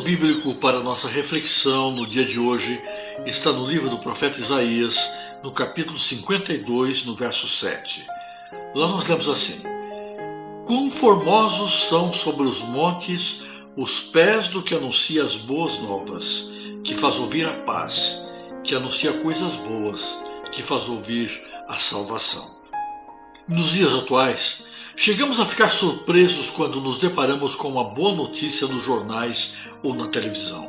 bíblico para nossa reflexão no dia de hoje está no livro do profeta Isaías, no capítulo 52, no verso 7. Lá nós lemos assim: Quão formosos são sobre os montes os pés do que anuncia as boas novas, que faz ouvir a paz, que anuncia coisas boas, que faz ouvir a salvação. Nos dias atuais, chegamos a ficar surpresos quando nos deparamos com uma boa notícia nos jornais ou na televisão.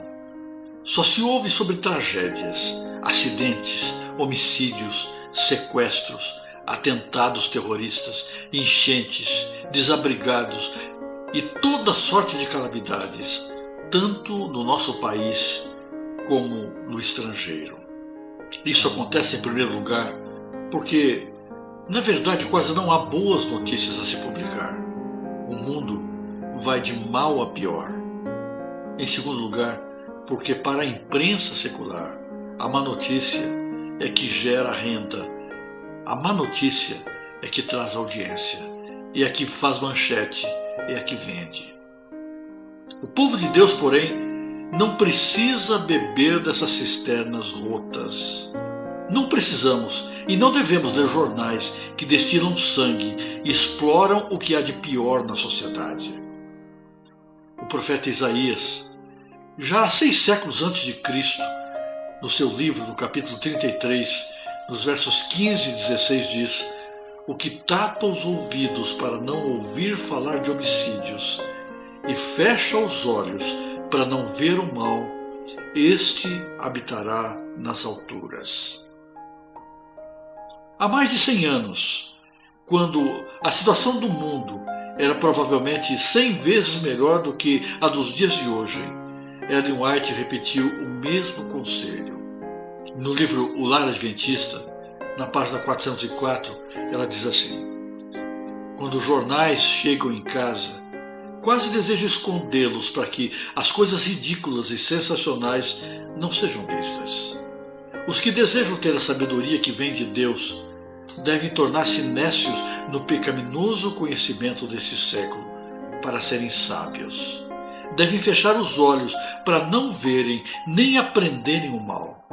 Só se ouve sobre tragédias, acidentes, homicídios, sequestros, atentados terroristas, enchentes, desabrigados e toda sorte de calamidades, tanto no nosso país como no estrangeiro. Isso acontece em primeiro lugar porque, na verdade, quase não há boas notícias a se publicar. O mundo vai de mal a pior. Em segundo lugar, porque para a imprensa secular, a má notícia é que gera renda. A má notícia é que traz audiência. É a que faz manchete. É a que vende. O povo de Deus, porém, não precisa beber dessas cisternas rotas. Não precisamos e não devemos ler jornais que destilam sangue e exploram o que há de pior na sociedade. O profeta Isaías, já há 6 séculos antes de Cristo, no seu livro, no capítulo 33, nos versos 15 e 16, diz: O que tapa os ouvidos para não ouvir falar de homicídios e fecha os olhos para não ver o mal, este habitará nas alturas. Há mais de 100 anos, quando a situação do mundo era provavelmente 100 vezes melhor do que a dos dias de hoje, Ellen White repetiu o mesmo conselho. No livro O Lar Adventista, na página 404, ela diz assim: Quando os jornais chegam em casa, quase desejo escondê-los para que as coisas ridículas e sensacionais não sejam vistas. Os que desejam ter a sabedoria que vem de Deus devem tornar-se nécios no pecaminoso conhecimento deste século para serem sábios. Devem fechar os olhos para não verem nem aprenderem o mal.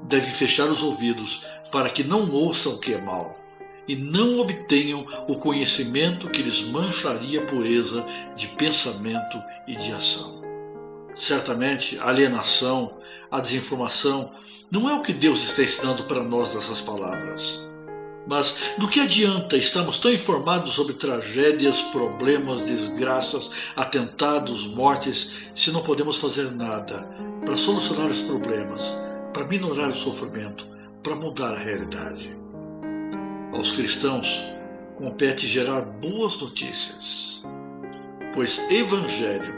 Devem fechar os ouvidos para que não ouçam o que é mal e não obtenham o conhecimento que lhes mancharia a pureza de pensamento e de ação. Certamente, a alienação, a desinformação, não é o que Deus está ensinando para nós nessas palavras. Mas do que adianta estarmos tão informados sobre tragédias, problemas, desgraças, atentados, mortes, se não podemos fazer nada para solucionar os problemas, para minorar o sofrimento, para mudar a realidade? Aos cristãos compete gerar boas notícias, pois evangelho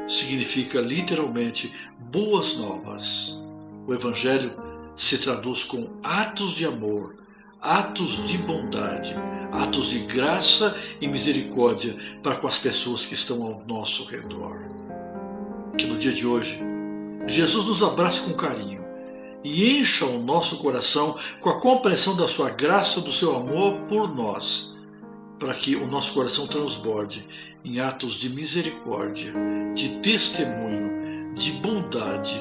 significa literalmente boas novas. O evangelho se traduz com atos de amor, atos de bondade, atos de graça e misericórdia para com as pessoas que estão ao nosso redor. Que no dia de hoje, Jesus nos abrace com carinho e encha o nosso coração com a compreensão da sua graça, do seu amor por nós, para que o nosso coração transborde em atos de misericórdia, de testemunho, de bondade,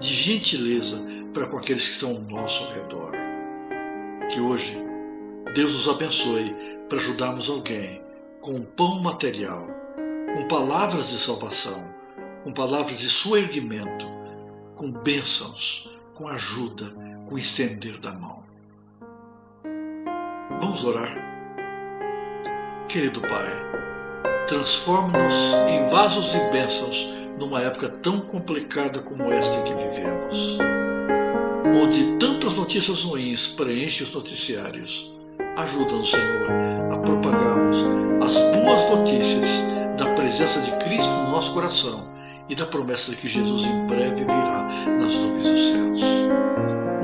de gentileza para com aqueles que estão ao nosso redor. Que hoje Deus nos abençoe para ajudarmos alguém com pão material, com palavras de salvação, com palavras de soerguimento, com bênçãos, com ajuda, com estender da mão. Vamos orar. Querido Pai, transforma-nos em vasos de bênçãos numa época tão complicada como esta em que vivemos, onde tantas notícias ruins preenchem os noticiários. Ajuda-nos, Senhor, a propagarmos as boas notícias da presença de Cristo no nosso coração e da promessa de que Jesus em breve virá nas nuvens dos céus.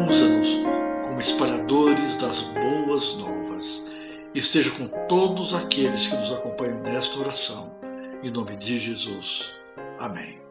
Usa-nos como espalhadores das boas novas. Esteja com todos aqueles que nos acompanham nesta oração. Em nome de Jesus. Amém.